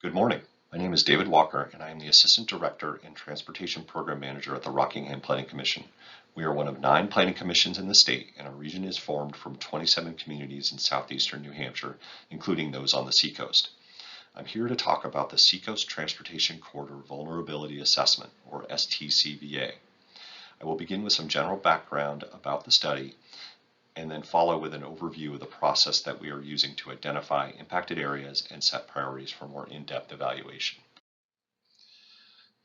Good morning. My name is David Walker, and I am the Assistant Director and Transportation Program Manager at the Rockingham Planning Commission. We are one of 9 planning commissions in the state, and our region is formed from 27 communities in southeastern New Hampshire, including those on the Seacoast. I'm here to talk about the Seacoast Transportation Corridor Vulnerability Assessment, or STCVA. I will begin with some general background about the study, and then follow with an overview of the process that we are using to identify impacted areas and set priorities for more in-depth evaluation.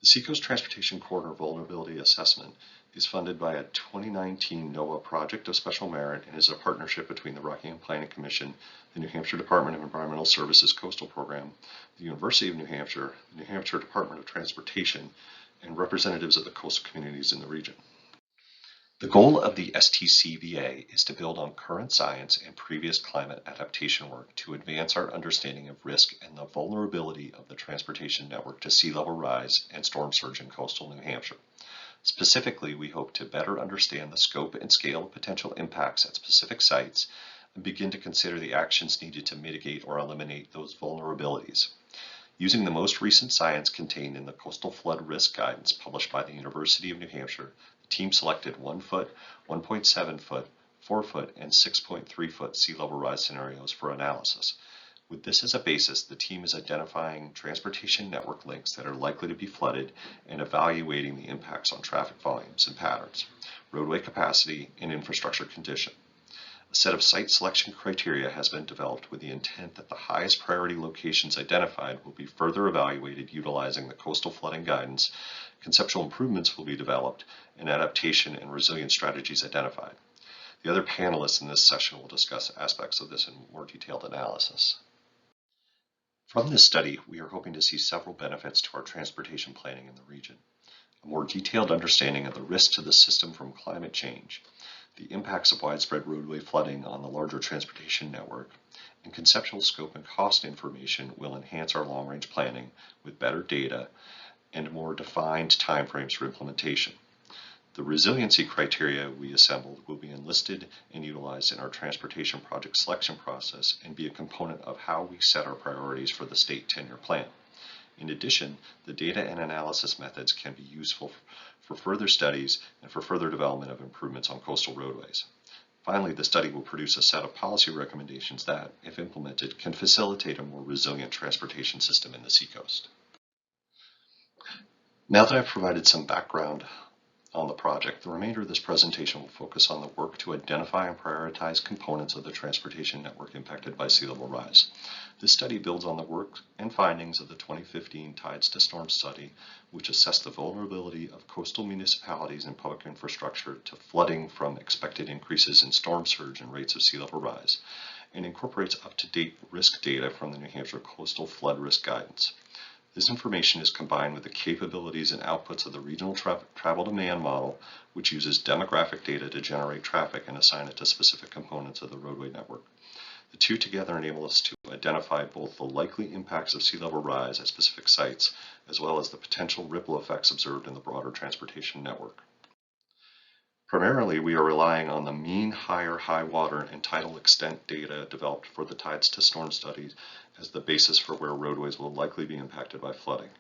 The Seacoast Transportation Corridor Vulnerability Assessment is funded by a 2019 NOAA project of special merit and is a partnership between the Rockingham Planning Commission, the New Hampshire Department of Environmental Services Coastal Program, the University of New Hampshire, the New Hampshire Department of Transportation, and representatives of the coastal communities in the region. The goal of the STCVA is to build on current science and previous climate adaptation work to advance our understanding of risk and the vulnerability of the transportation network to sea level rise and storm surge in coastal New Hampshire. Specifically, we hope to better understand the scope and scale of potential impacts at specific sites and begin to consider the actions needed to mitigate or eliminate those vulnerabilities. Using the most recent science contained in the Coastal Flood Risk Guidance published by the University of New Hampshire, the team selected 1 foot, 1.7 foot, 4 foot, and 6.3 foot sea level rise scenarios for analysis. With this as a basis, the team is identifying transportation network links that are likely to be flooded and evaluating the impacts on traffic volumes and patterns, roadway capacity, and infrastructure condition. A set of site selection criteria has been developed with the intent that the highest priority locations identified will be further evaluated utilizing the coastal flooding guidance, conceptual improvements will be developed, and adaptation and resilience strategies identified. The other panelists in this session will discuss aspects of this in more detailed analysis. From this study, we are hoping to see several benefits to our transportation planning in the region. A more detailed understanding of the risk to the system from climate change, the impacts of widespread roadway flooding on the larger transportation network, and conceptual scope and cost information will enhance our long-range planning with better data and more defined timeframes for implementation. The resiliency criteria we assembled will be enlisted and utilized in our transportation project selection process and be a component of how we set our priorities for the state 10-year plan. In addition, the data and analysis methods can be useful for further studies and for further development of improvements on coastal roadways. Finally, the study will produce a set of policy recommendations that, if implemented, can facilitate a more resilient transportation system in the Seacoast. Now that I've provided some background on the project, the remainder of this presentation will focus on the work to identify and prioritize components of the transportation network impacted by sea level rise. This study builds on the work and findings of the 2015 Tides to Storm study, which assessed the vulnerability of coastal municipalities and public infrastructure to flooding from expected increases in storm surge and rates of sea level rise, and incorporates up-to-date risk data from the New Hampshire Coastal Flood Risk Guidance. This information is combined with the capabilities and outputs of the regional travel demand model, which uses demographic data to generate traffic and assign it to specific components of the roadway network. The two together enable us to identify both the likely impacts of sea level rise at specific sites, as well as the potential ripple effects observed in the broader transportation network. Primarily, we are relying on the mean higher high water and tidal extent data developed for the Tides to Storm studies as the basis for where roadways will likely be impacted by flooding.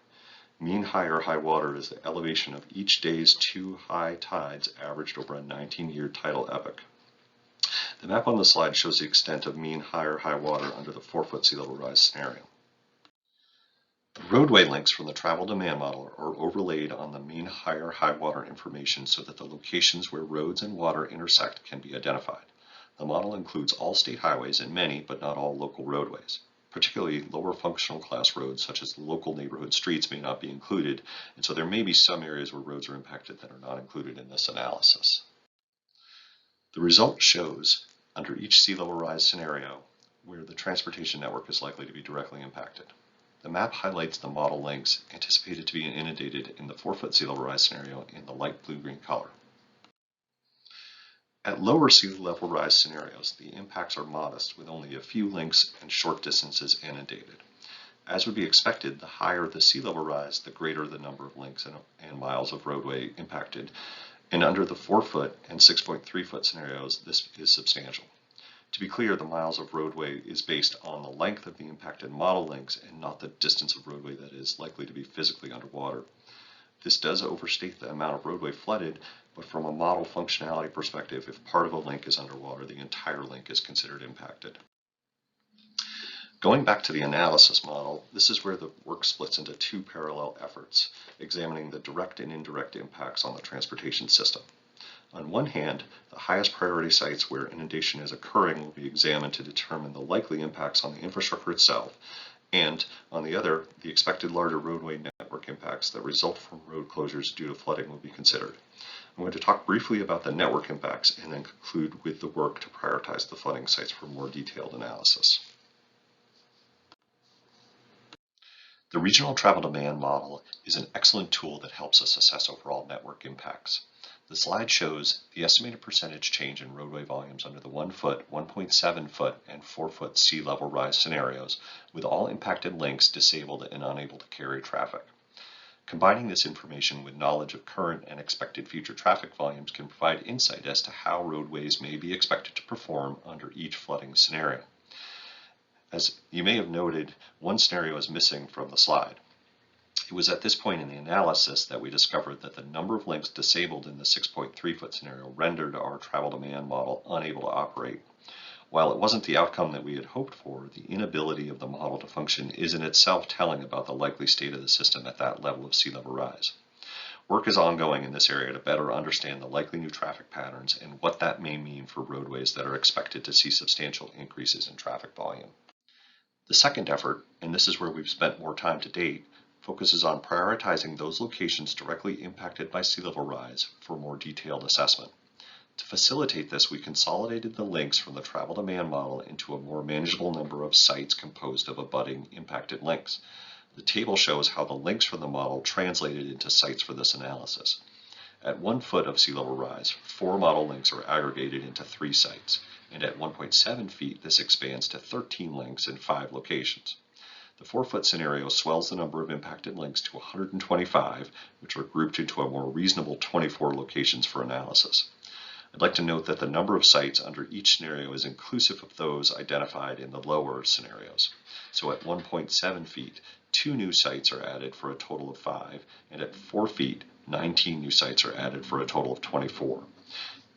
Mean higher high water is the elevation of each day's 2 high tides averaged over a 19-year tidal epoch. The map on the slide shows the extent of mean higher high water under the 4-foot sea level rise scenario. The roadway links from the travel demand model are overlaid on the mean higher high water information so that the locations where roads and water intersect can be identified. The model includes all state highways and many, but not all, local roadways. Particularly lower functional class roads such as local neighborhood streets may not be included, and so there may be some areas where roads are impacted that are not included in this analysis. The result shows, under each sea level rise scenario, where the transportation network is likely to be directly impacted. The map highlights the model links anticipated to be inundated in the 4-foot sea level rise scenario in the light blue-green color. At lower sea level rise scenarios, the impacts are modest with only a few links and short distances inundated. As would be expected, the higher the sea level rise, the greater the number of links and miles of roadway impacted, and under the 4-foot and 6.3-foot scenarios, this is substantial. To be clear, the miles of roadway is based on the length of the impacted model links and not the distance of roadway that is likely to be physically underwater. This does overstate the amount of roadway flooded, but from a model functionality perspective, if part of a link is underwater, the entire link is considered impacted. Going back to the analysis model, this is where the work splits into two parallel efforts, examining the direct and indirect impacts on the transportation system. On one hand, the highest priority sites where inundation is occurring will be examined to determine the likely impacts on the infrastructure itself, and on the other, the expected larger roadway network impacts that result from road closures due to flooding will be considered. I'm going to talk briefly about the network impacts and then conclude with the work to prioritize the flooding sites for more detailed analysis. The regional travel demand model is an excellent tool that helps us assess overall network impacts. The slide shows the estimated percentage change in roadway volumes under the 1 foot, 1.7 foot, and 4 foot sea level rise scenarios, with all impacted links disabled and unable to carry traffic. Combining this information with knowledge of current and expected future traffic volumes can provide insight as to how roadways may be expected to perform under each flooding scenario. As you may have noted, one scenario is missing from the slide. It was at this point in the analysis that we discovered that the number of links disabled in the 6.3 foot scenario rendered our travel demand model unable to operate. While it wasn't the outcome that we had hoped for, the inability of the model to function is in itself telling about the likely state of the system at that level of sea level rise. Work is ongoing in this area to better understand the likely new traffic patterns and what that may mean for roadways that are expected to see substantial increases in traffic volume. The second effort, and this is where we've spent more time to date, focuses on prioritizing those locations directly impacted by sea level rise for more detailed assessment. To facilitate this, we consolidated the links from the travel demand model into a more manageable number of sites composed of abutting impacted links. The table shows how the links from the model translated into sites for this analysis. At 1 foot of sea level rise, 4 model links are aggregated into 3 sites, and at 1.7 feet, this expands to 13 links in 5 locations. The 4 foot scenario swells the number of impacted links to 125, which are grouped into a more reasonable 24 locations for analysis. I'd like to note that the number of sites under each scenario is inclusive of those identified in the lower scenarios. So at 1.7 feet, 2 new sites are added for a total of 5, and at 4 feet, 19 new sites are added for a total of 24.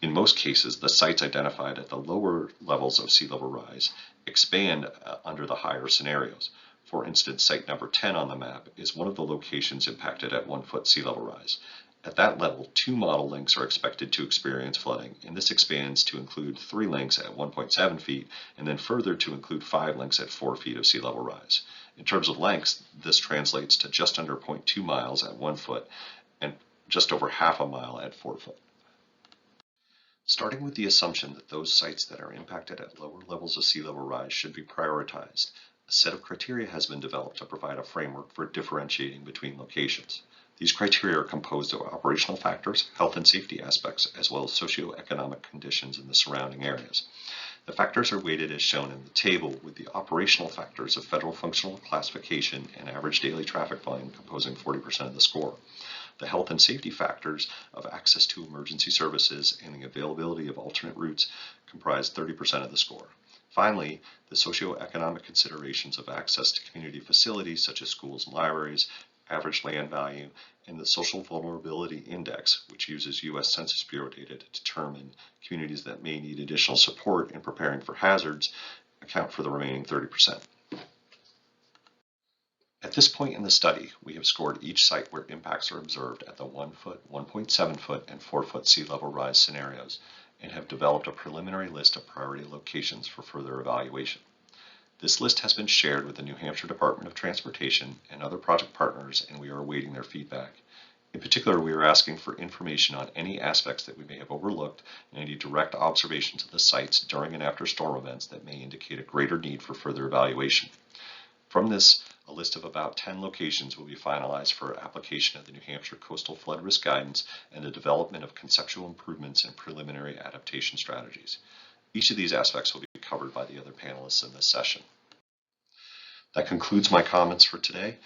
In most cases, the sites identified at the lower levels of sea level rise expand under the higher scenarios. For instance, site number 10 on the map is one of the locations impacted at 1 foot sea level rise. At that level, 2 model links are expected to experience flooding, and this expands to include 3 links at 1.7 feet, and then further to include 5 links at 4 feet of sea level rise. In terms of lengths, this translates to just under 0.2 miles at 1 foot, and just over half a mile at 4 foot. Starting with the assumption that those sites that are impacted at lower levels of sea level rise should be prioritized, a set of criteria has been developed to provide a framework for differentiating between locations. These criteria are composed of operational factors, health and safety aspects, as well as socioeconomic conditions in the surrounding areas. The factors are weighted as shown in the table, with the operational factors of federal functional classification and average daily traffic volume composing 40% of the score. The health and safety factors of access to emergency services and the availability of alternate routes comprise 30% of the score. Finally, the socioeconomic considerations of access to community facilities such as schools and libraries, average land value, and the Social Vulnerability Index, which uses U.S. Census Bureau data to determine communities that may need additional support in preparing for hazards, account for the remaining 30%. At this point in the study, we have scored each site where impacts are observed at the 1 foot, 1.7 foot, and 4 foot sea level rise scenarios, and have developed a preliminary list of priority locations for further evaluation. This list has been shared with the New Hampshire Department of Transportation and other project partners, and we are awaiting their feedback. In particular, we are asking for information on any aspects that we may have overlooked and any direct observations of the sites during and after storm events that may indicate a greater need for further evaluation. From this, a list of about 10 locations will be finalized for application of the New Hampshire Coastal Flood Risk Guidance and the development of conceptual improvements and preliminary adaptation strategies. Each of these aspects will be covered by the other panelists in this session. That concludes my comments for today.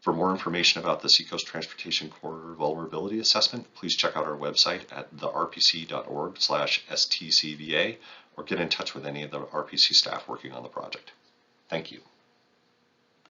For more information about the Seacoast Transportation Corridor Vulnerability Assessment, please check out our website at therpc.org/stcva or get in touch with any of the RPC staff working on the project. Thank you.